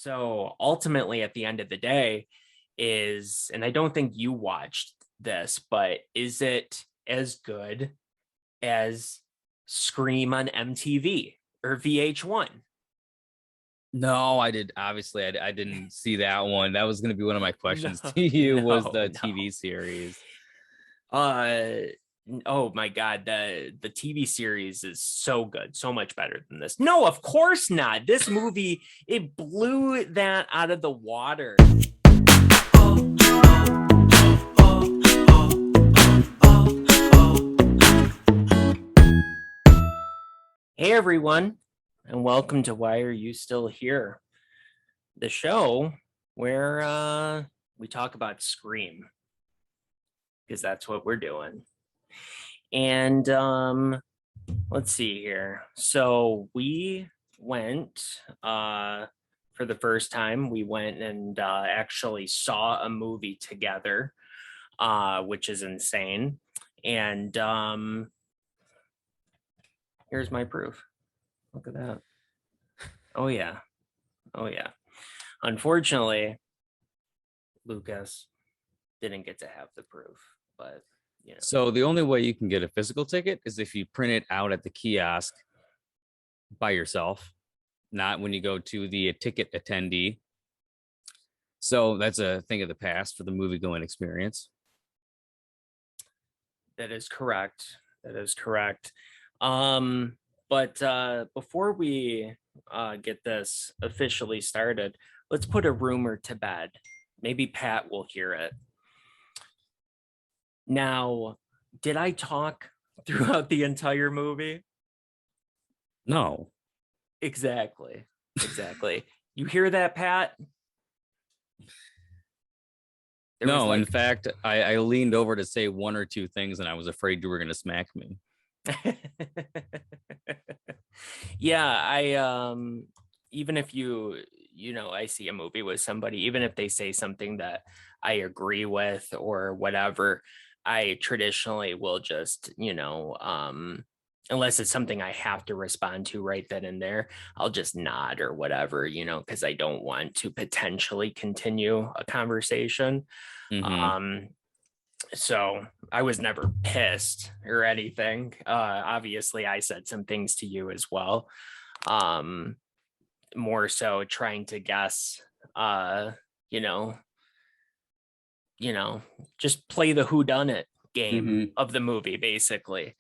So ultimately, at the end of the day, and I don't think you watched this, but is it as good as Scream on MTV or VH1? No, I did. Obviously, I didn't see that one. That was going to be one of my No, questions to you. Was no, the no. TV series? Uh, oh my God, the TV series is so good, so much better than this. No, of course not. This movie, it blew that out of the water. Hey everyone, and welcome to Why Are You Still Here? The show where we talk about Scream, because that's what we're doing. And let's see here. So we went for the first time, we went and actually saw a movie together, which is insane. And here's my proof. Look at that. Oh yeah. Oh yeah. Unfortunately, Lucas didn't get to have the proof, but you know. So the only way you can get a physical ticket is if you print it out at the kiosk by yourself, not when you go to the ticket attendee. So that's a thing of the past for the movie going experience. That is correct. That is correct. But before we get this officially started, let's put a rumor to bed. Maybe Pat will hear it. Now, did I talk throughout the entire movie? No, Exactly. Exactly. You hear that, Pat? There was no. In like fact, I leaned over to say one or two things, and I was afraid you were going to smack me. yeah, I even if I see a movie with somebody, even if they say something that I agree with or whatever, I traditionally will just, unless it's something I have to respond to right then and there, I'll just nod or whatever, because I don't want to potentially continue a conversation. Mm-hmm. Um, so I was never pissed or anything. Obviously, I said some things to you as well. Um, More so trying to guess, uh, you know, you know, just play the who done it game Mm-hmm. of the movie, basically.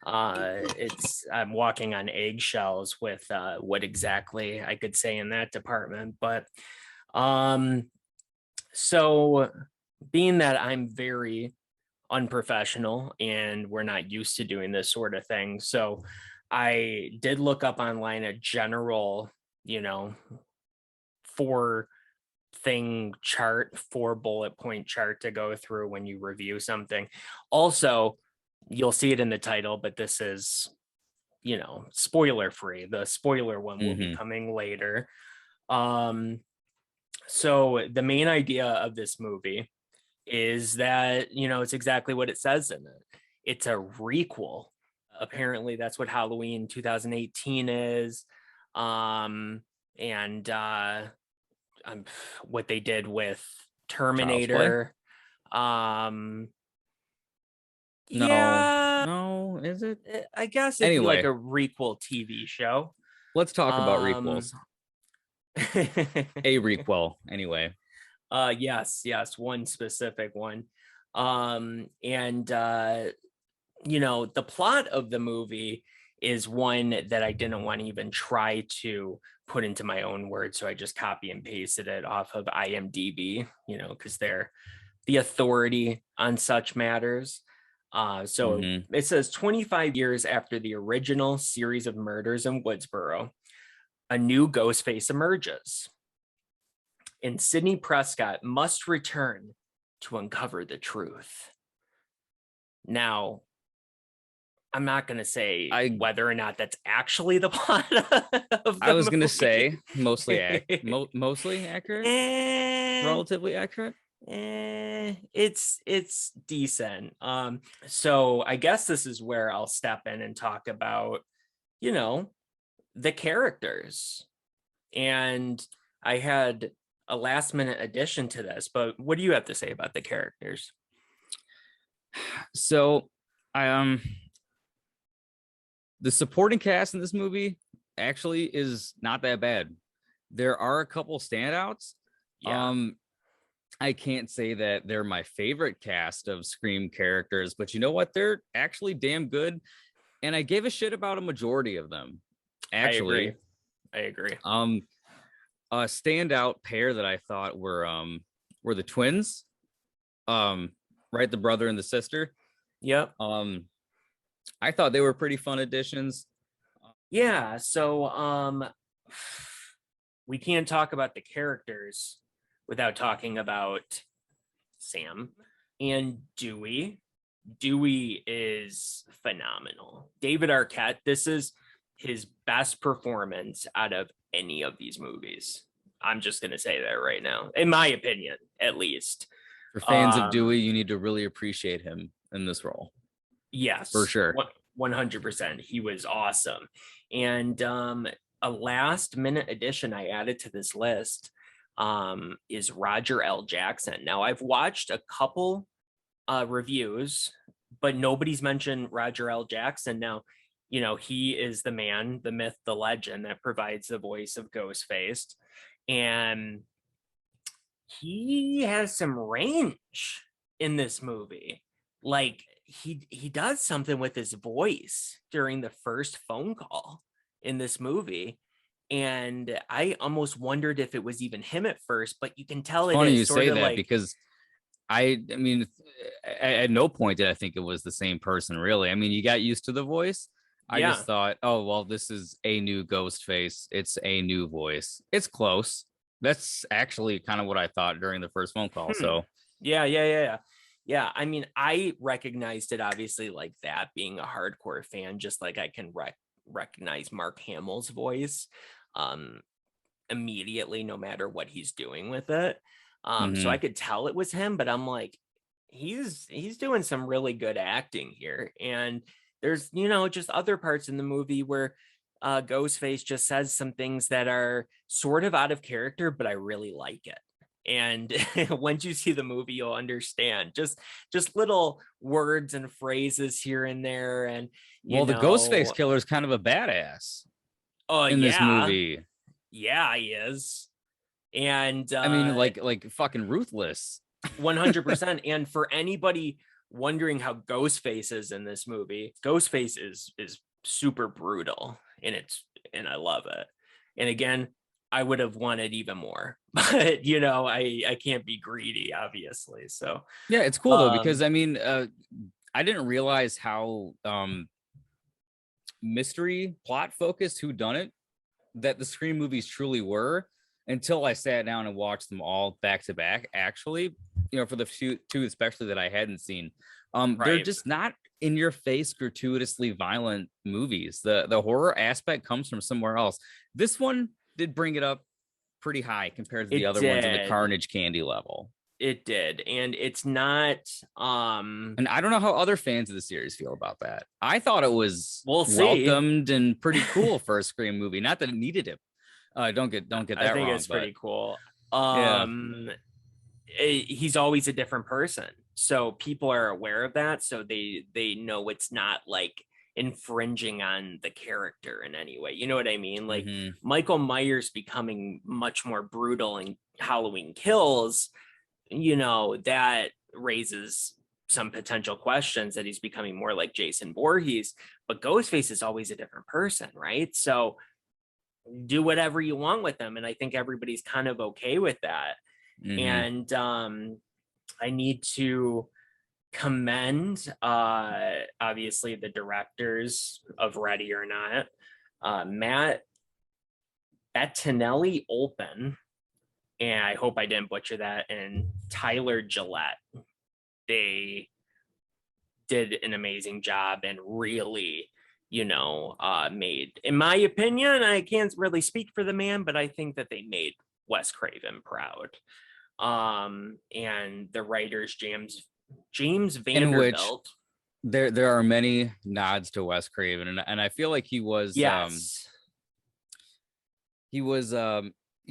I'm walking on eggshells with what exactly I could say in that department, but um, so being that I'm very unprofessional and we're not used to doing this sort of thing. So I did look up online a general, you know, four thing chart, 4 bullet point chart to go through when you review something. Also, you'll see it in the title, but this is, spoiler free. The spoiler one will be Mm-hmm. coming later. Um, so the main idea of this movie is that, it's exactly what it says in it. It's a requel. Apparently, that's what Halloween 2018 is. And what they did with Child's Play. Terminator. Um, No, yeah, no, is it? I guess it'd be like a Anyway, requel TV show. let's talk about Um, requels. A requel, anyway. yes, one specific one. And the plot of the movie is one that I didn't want to even try to put into my own words. So I just copy and pasted it off of IMDb, because they're the authority on such matters. So Mm-hmm. it says 25 years after the original series of murders in Woodsboro, a new Ghostface emerges, and Sidney Prescott must return to uncover the truth. Now, I'm not going to say I whether or not that's actually the plot of I the was gonna movie. say mostly accurate, eh, relatively accurate. it's decent. So I guess this is where I'll step in and talk about, you know, the characters and I had a last minute addition to this, but what do you have to say about the characters? So I the supporting cast in this movie actually is not that bad. There are a couple standouts. Yeah, I can't say that they're my favorite cast of Scream characters, but you know what? They're actually damn good. And I gave a shit about a majority of them. I agree. Actually, I agree. um, a standout pair that I thought were the twins. Um, right, the brother and the sister. Yep. Um, I thought they were pretty fun additions. Yeah, so we can't talk about the characters without talking about Sam and Dewey. Dewey is phenomenal. David Arquette, this is his best performance out of any of these movies. I'm just going to say that right now, in my opinion, at least. For fans of Dewey, you need to really appreciate him in this role. Yes, For sure. 100%. He was awesome. And a last minute addition I added to this list is Roger L. Jackson. Now, I've watched a couple reviews, but nobody's mentioned Roger L. Jackson. Now, you know, he is the man, the myth, the legend that provides the voice of Ghostface. And he has some range in this movie. Like he does something with his voice during the first phone call in this movie. And I almost wondered if it was even him at first, but you can tell It's it funny you is sort say of that like, because I mean, at no point did I think it was the same person, really. I mean, you got used to the voice. I yeah. just thought, oh, well, this is a new Ghostface. It's a new voice. It's close. That's actually kind of what I thought during the first phone call. Hmm. So, Yeah. Yeah, I mean, I recognized it obviously like that being a hardcore fan, just like I can recognize Mark Hamill's voice um immediately, no matter what he's doing with it. So I mhm. could tell it was him, but I'm like, he's doing some really good acting here. And there's, you know, just other parts in the movie where Ghostface just says some things that are sort of out of character, but I really like it. And once you see the movie, you'll understand just little words and phrases here and there. And you Well, the Ghostface know, killer is kind of a badass oh in this yeah, movie. yeah, he is. And I mean, like fucking ruthless. 100%. And for anybody wondering how Ghostface is in this movie, Ghostface is super brutal and I love it. And again, I would have wanted even more, but you know, I can't be greedy, obviously. So Yeah, it's cool though because um I mean, I didn't realize how mystery plot focused who done it that the Scream movies truly were until I sat down and watched them all back to back. Actually, you know, for the few two especially that I hadn't seen, they're right. just not in your face, gratuitously violent movies. The horror aspect comes from somewhere else. This one did bring it up pretty high compared to the It other ones in the did. Carnage Candy level. It did. And it's not And I don't know how other fans of the series feel about that. I thought it was we'll see. welcomed and pretty cool for a Scream movie. Not that it needed it. Don't get I that think wrong, it's but pretty cool. yeah. He's always a different person, so people are aware of that, so they know it's not like infringing on the character in any way, you know what I mean? Like Hmm. Michael Myers becoming much more brutal in Halloween Kills, you know, that raises some potential questions that he's becoming more like Jason Voorhees, but Ghostface is always a different person, right? So do whatever you want with them, and I think everybody's kind of okay with that. Hmm. And I need to commend obviously the directors of Ready or Not, Matt Bettinelli Olpen, and I hope I didn't butcher that, and Tyler Gillette. They did an amazing job and really, you know, made, in my opinion, I can't really speak for the man, but I think that they made Wes Craven proud. And the writers James In which Vanderbilt. there are many nods to Wes Craven, and I feel like he was Yes. he was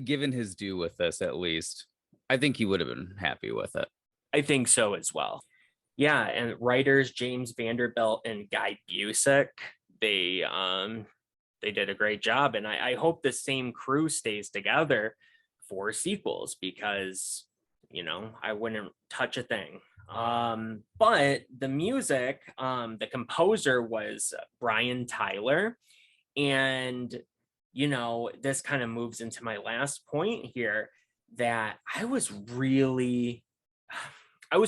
given his due with this, at least, I think he would have been happy with it. I think so as well. Yeah, and writers James Vanderbilt and Guy Busick, they did a great job, and I hope the same crew stays together for sequels because I wouldn't touch a thing. But the music, the composer was Brian Tyler, and this kind of moves into my last point here that I was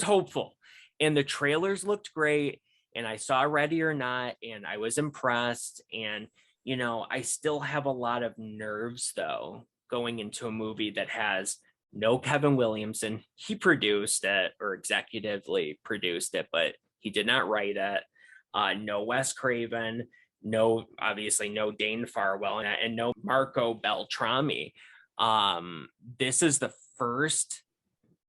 hopeful, and the trailers looked great, and I saw Ready or Not, and I was impressed. And I still have a lot of nerves though going into a movie that has no Kevin Williamson. He produced it or executively produced it, but he did not write it. No Wes Craven, obviously no Dane Farwell, and no Marco Beltrami. This is the first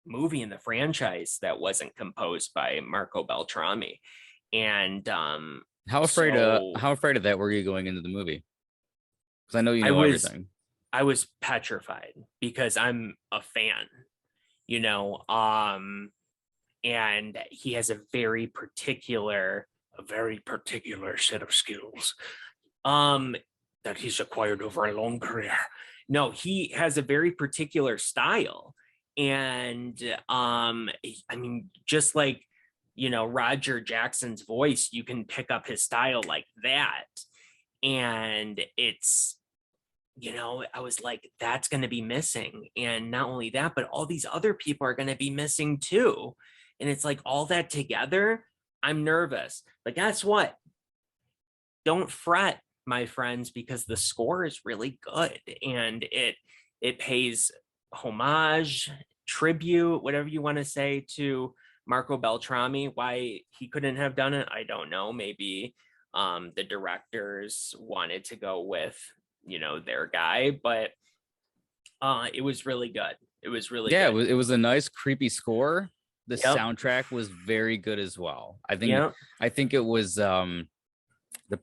movie in the franchise that wasn't composed by Marco Beltrami. And how afraid of that were you going into the movie? Because I know everything. I was petrified because I'm a fan, and he has a very particular set of skills that he's acquired over a long career. No, he has a very particular style. And I mean, just like Roger Jackson's voice, you can pick up his style like that. And it's I was like, that's going to be missing. And not only that, but all these other people are going to be missing too. And it's like all that together, I'm nervous. But guess what? Don't fret, my friends, because the score is really good, and it pays homage, tribute, whatever you want to say, to Marco Beltrami. Why he couldn't have done it, I don't know. Maybe the directors wanted to go with their guy, but it was really good. It was really good. It was a nice creepy score. The soundtrack was very good as well. I think it was the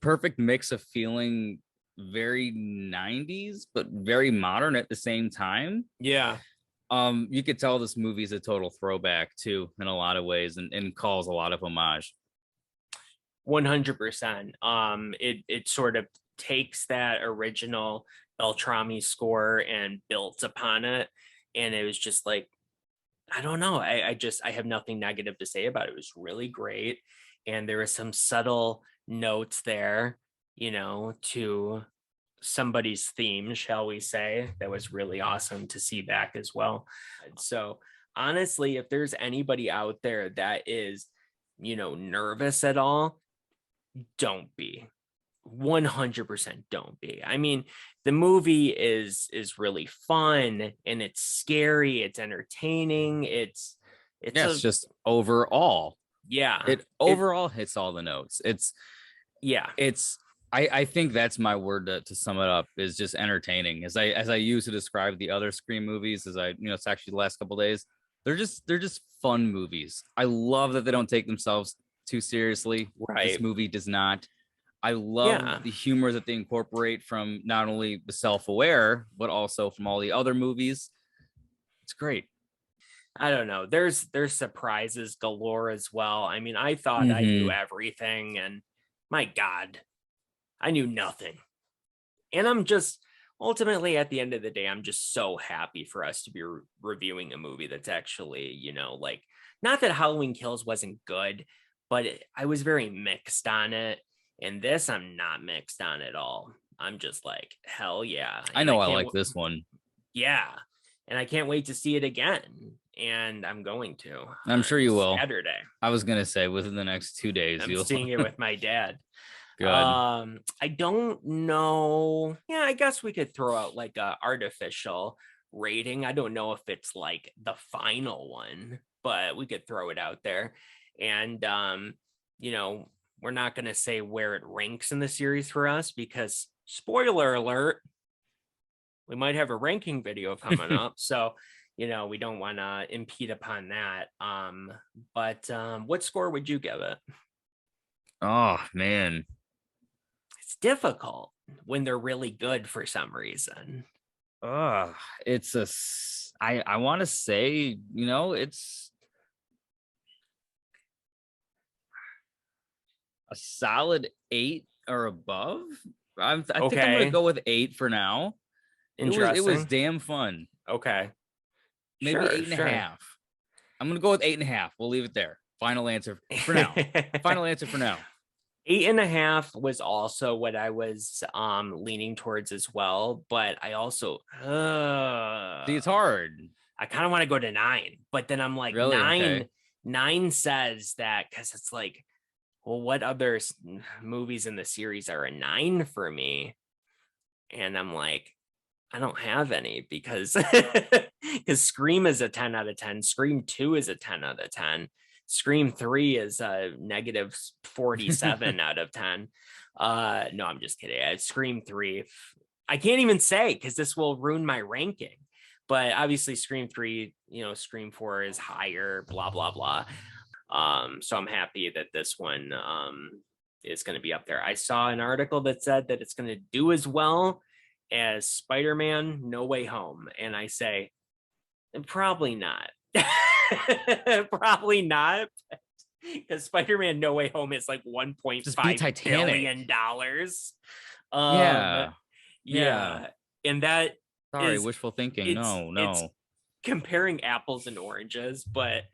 perfect mix of feeling very 90s but very modern at the same time. You could tell this movie is a total throwback too in a lot of ways, and calls a lot of homage. 100%. It sort of takes that original Beltrami score and builds upon it, and it was just like, I don't know, I have nothing negative to say about it. It was really great, and there were some subtle notes there, to somebody's theme, shall we say, that was really awesome to see back as well. So honestly, if there's anybody out there that is nervous at all, don't be. 100% don't be. I mean, the movie is really fun, and it's scary, it's entertaining, it's just overall it overall hits all the notes. I think that's my word to sum it up, is just entertaining. As I use to describe the other Scream movies, it's actually the last couple days, they're just fun movies. I love that they don't take themselves too seriously. Right. This movie does not. I love the humor that they incorporate from not only the Self-Aware, but also from all the other movies. It's great. I don't know. There's surprises galore as well. I mean, I thought I knew everything, and my God, I knew nothing. And I'm just, ultimately, at the end of the day, I'm just so happy for us to be reviewing a movie that's actually, like, not that Halloween Kills wasn't good, but I was very mixed on it. And this, I'm not mixed on at all. I'm just like, hell yeah. I know I like this one. Yeah. And I can't wait to see it again. And I'm going to. I'm sure you will. Saturday. I was going to say within the next 2 days. I'm seeing it with my dad. Good. I don't know. Yeah, I guess we could throw out like a artificial rating. I don't know if it's like the final one, but we could throw it out there. And, we're not going to say where it ranks in the series for us, because spoiler alert, we might have a ranking video coming up. So, we don't want to impede upon that. But what score would you give it? Oh, man. It's difficult when they're really good for some reason. It's I want to say, it's a solid 8 or above. I think I'm gonna Okay, go with 8 for now. It was interesting. damn fun. Okay, Maybe sure, eight and a sure. half. I'm gonna go with 8.5. We'll leave it there. Final answer for now. Final answer for now. 8.5 was also what I was leaning towards as well, but I also See, it's hard. I kind of want to go to 9, but then I'm like Really? Okay. 9 says that because it's like, well, what other movies in the series are a 9 for me? And I'm like, I don't have any because because Scream is a 10 out of 10. Scream 2 is a 10 out of 10. Scream 3 is a negative 47 out of 10. No, I'm just kidding. Scream 3. I can't even say because this will ruin my ranking. But obviously, Scream 3, Scream 4 is higher, blah, blah, blah. So I'm happy that this one is going to be up there. I saw an article that said that it's going to do as well as Spider-Man No Way Home. And I say, probably not. Probably not. Because Spider-Man No Way Home is like Just be 1.5 Titanic. billion dollars. Um, Yeah. Yeah. yeah. And that Sorry, is wishful thinking. it's No, it's no. comparing apples and oranges, but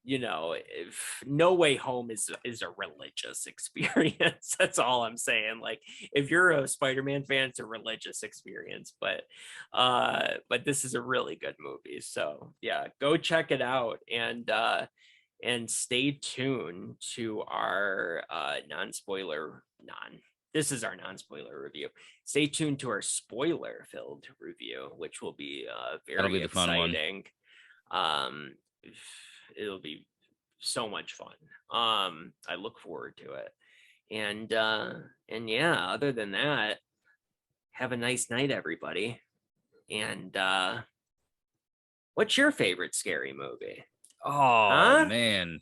if No Way Home is a religious experience. That's all I'm saying. Like if you're a Spider-Man fan, it's a religious experience, but this is a really good movie. So yeah, go check it out and stay tuned to our this is our non-spoiler review. Stay tuned to our spoiler-filled review, which will be That'll be very the fun one. exciting. Um, it'll be so much fun. I look forward to it. And yeah, other than that, have a nice night, everybody. And what's your favorite scary movie? Oh Huh? man.